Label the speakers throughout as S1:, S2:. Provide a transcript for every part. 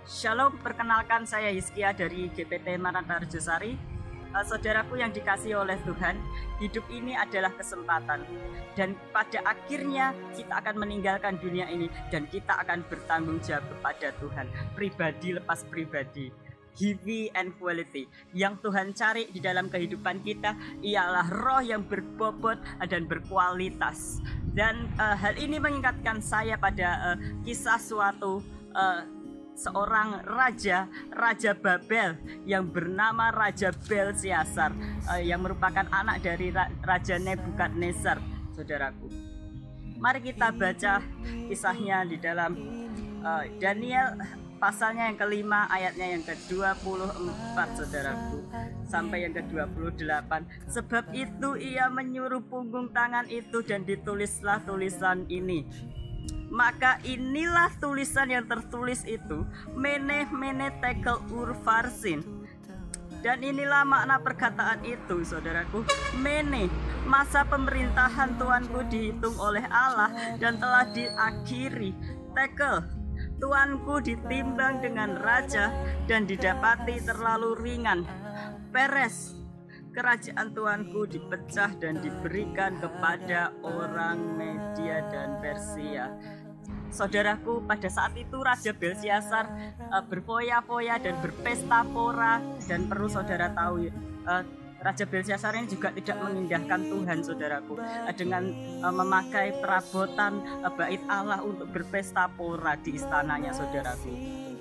S1: Shalom, perkenalkan saya Hizkia dari GPT Maranatha Arjosari. Saudaraku yang dikasihi oleh Tuhan, hidup ini adalah kesempatan. Dan pada akhirnya kita akan meninggalkan dunia ini dan kita akan bertanggung jawab kepada Tuhan. Pribadi lepas pribadi. Heavy and quality. Yang Tuhan cari di dalam kehidupan kita ialah roh yang berbobot dan berkualitas. Dan hal ini mengingatkan saya pada kisah suatu seorang Raja Babel yang bernama Raja Belsyazar, yang merupakan anak dari Raja Nebukadnezar, saudaraku. Mari kita baca kisahnya di dalam Daniel pasalnya yang kelima, ayatnya yang ke-24, saudaraku, sampai yang ke-28. Sebab itu ia menyuruh punggung tangan itu dan ditulislah tulisan ini. Maka inilah tulisan yang tertulis itu, Mene Mene Tekel Urfarsin. Dan inilah makna perkataan itu, saudaraku. Mene, masa pemerintahan Tuanku dihitung oleh Allah dan telah diakhiri. Tekel, Tuanku ditimbang dengan raja dan didapati terlalu ringan. Peres, kerajaan Tuanku dipecah dan diberikan kepada orang Media dan Persia. Saudaraku, pada saat itu Raja Belsyazar berfoya-foya dan berpesta pora. Dan perlu saudara tahu, Raja Belsyazar ini juga tidak mengindahkan Tuhan, saudaraku, dengan memakai perabotan bait Allah untuk berpesta pora di istananya, saudaraku.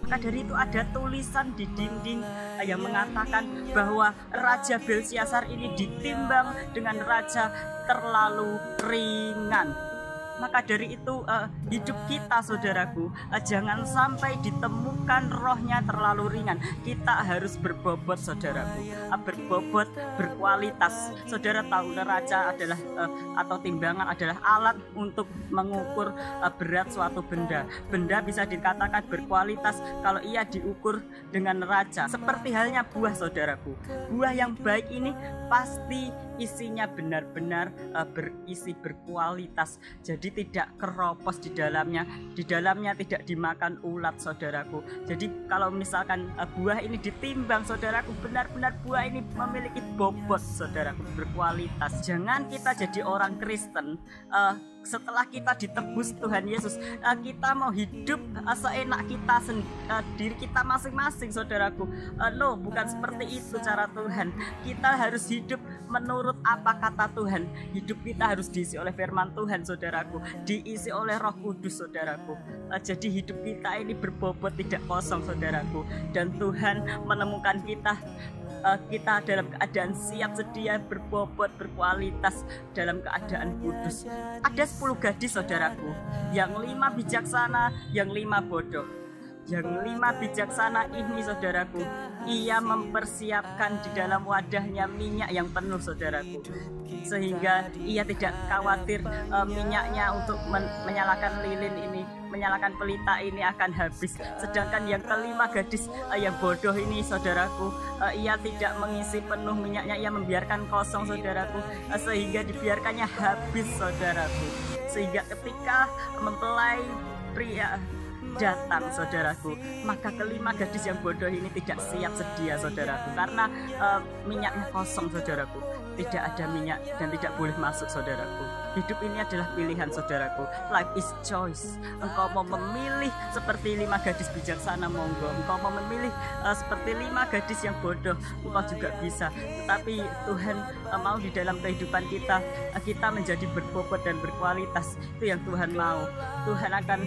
S1: Maka dari itu ada tulisan di dinding yang mengatakan bahwa Raja Belsyazar ini ditimbang dengan raja terlalu ringan. Maka dari itu hidup kita, saudaraku, jangan sampai ditemukan rohnya terlalu ringan. Kita harus berbobot, saudaraku, berbobot, berkualitas. Saudara tahu neraca adalah atau timbangan adalah alat untuk mengukur berat suatu benda. Benda bisa dikatakan berkualitas kalau ia diukur dengan neraca. Seperti halnya buah, saudaraku. Buah yang baik ini pasti isinya benar-benar berisi berkualitas. Jadi tidak keropos di dalamnya tidak dimakan ulat, saudaraku. Jadi kalau misalkan buah ini ditimbang, saudaraku, benar-benar buah ini memiliki bobot, saudaraku, berkualitas. Jangan kita jadi orang Kristen setelah kita ditebus Tuhan Yesus, kita mau hidup seenak kita diri kita masing-masing, saudaraku. No, bukan seperti itu cara Tuhan. Kita harus hidup menurut apa kata Tuhan. Hidup kita harus diisi oleh firman Tuhan, saudaraku, diisi oleh Roh Kudus, saudaraku. Jadi hidup kita ini berbobot, tidak kosong, saudaraku. Dan Tuhan menemukan kita dalam keadaan siap sedia, berbobot, berkualitas, dalam keadaan kudus. Ada 10 gadis, saudaraku, yang 5 bijaksana, yang 5 bodoh. Yang 5 bijaksana ini, saudaraku, ia mempersiapkan di dalam wadahnya minyak yang penuh, saudaraku, sehingga ia tidak khawatir minyaknya untuk menyalakan lilin ini, menyalakan pelita ini akan habis. Sedangkan yang kelima gadis yang bodoh ini, saudaraku, ia tidak mengisi penuh minyaknya, ia membiarkan kosong, saudaraku, sehingga dibiarkannya habis, saudaraku. Sehingga ketika mempelai pria datang, saudaraku, maka kelima gadis yang bodoh ini tidak siap sedia, saudaraku, karena minyaknya kosong, saudaraku. Tidak ada minyak dan tidak boleh masuk, saudaraku. Hidup ini adalah pilihan, saudaraku. Life is choice. Engkau mau memilih seperti 5 gadis bijaksana, monggo. Engkau mau memilih seperti 5 gadis yang bodoh, engkau juga bisa. Tetapi Tuhan mau di dalam kehidupan kita menjadi berbobot dan berkualitas. Itu yang Tuhan mau. Tuhan akan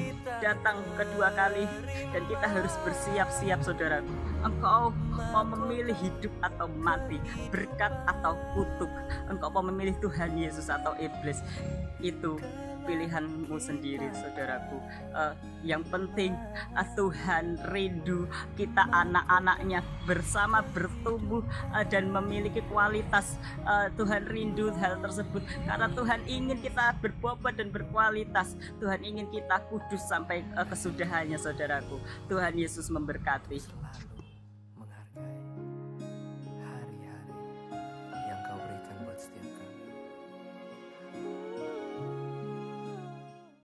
S1: datang kedua kali dan kita harus bersiap-siap, saudaraku. Engkau mau memilih hidup atau mati, berkat atau kutuk. Engkau mau memilih Tuhan Yesus atau iblis. Itu pilihanmu sendiri, saudaraku. Yang penting Tuhan rindu kita anak-anaknya bersama bertumbuh dan memiliki kualitas. Tuhan rindu hal tersebut karena Tuhan ingin kita berbobot dan berkualitas. Tuhan ingin kita kudus sampai kesudahannya, saudaraku. Tuhan Yesus memberkati.